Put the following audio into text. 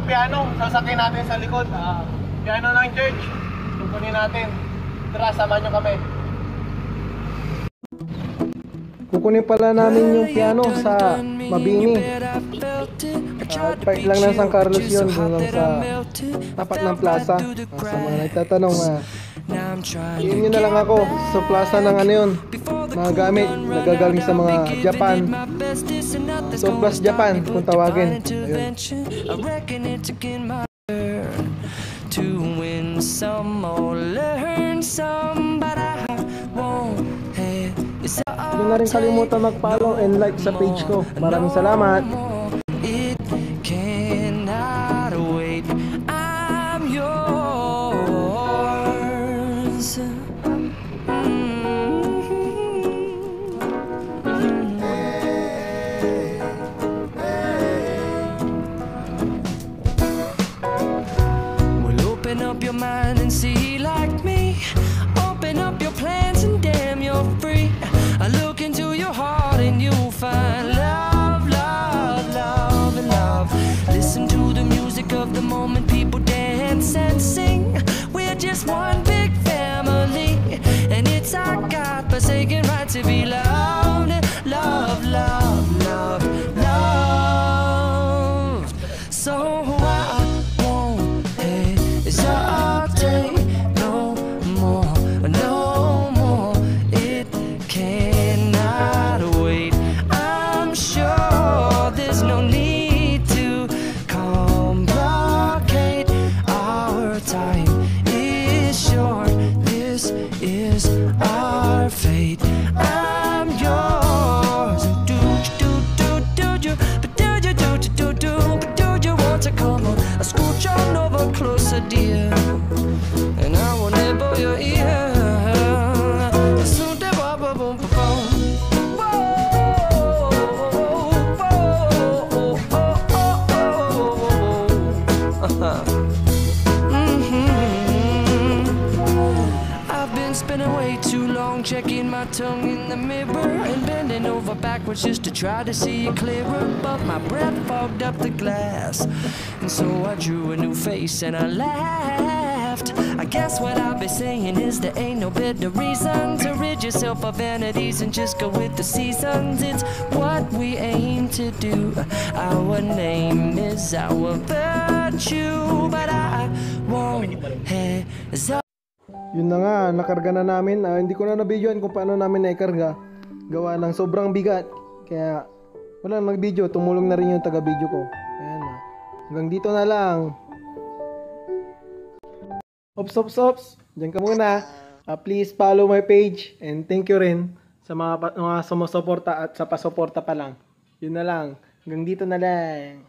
ng piano. Sasakyan natin sa likod. Piano ng church. Kukunin natin. Tara, samahan nyo kami. Kukunin pala namin yung piano sa Mabini. Park lang ng San Carlos yun, doon lang sa tapat ng plaza. Sa mga nagtatanong, yun na lang ako sa plaza ng ano yun, mga gamit nagagaling sa mga Japan, surplus Japan kung tawagin. Ayun. To win some or learn some, but I won't hesitate. Huwag na rin kalimutan mag-follow and like sa page ko. Maraming salamat. It cannot wait. I'm yours. Well, open up your mind and see like me. Open up your plans and damn, you're free. I look into your heart and you'll find love, love, love, and love. Listen to the music of the moment, people dance and sing. We're just one big family, and it's our God-forsaken right to be loved, love, love, love, love. So I won't hesitate no more, no more. It cannot wait. I'm sure there's no need to complicate. Our time is short. This is our fate. I'm yours. Do you, but do you, but do you want to come on? I scooch on over closer, dear, and I will nibble your ear. I've been spending way too long checking my tongue in the mirror and bending over backwards just to try to see it clearer, but my breath fogged up the glass, and so I drew a new face and I laughed. I guess what I'll be saying is there ain't no better reason to rid yourself of vanities and just go with the seasons. It's what we aim to do. Our name is our virtue, but I won't hesitate. Yun na nga, nakarga na namin. Hindi ko na na-videoan kung paano namin naikarga. Gawa ng sobrang bigat. Kaya walang nag-video, tumulong na rin yung taga-video ko. Ayan na. Hanggang dito na lang. Ops. Diyan ka muna. Please follow my page. And thank you rin sa mga sumusuporta at sa pasuporta pa lang. Yun na lang. Hanggang dito na lang.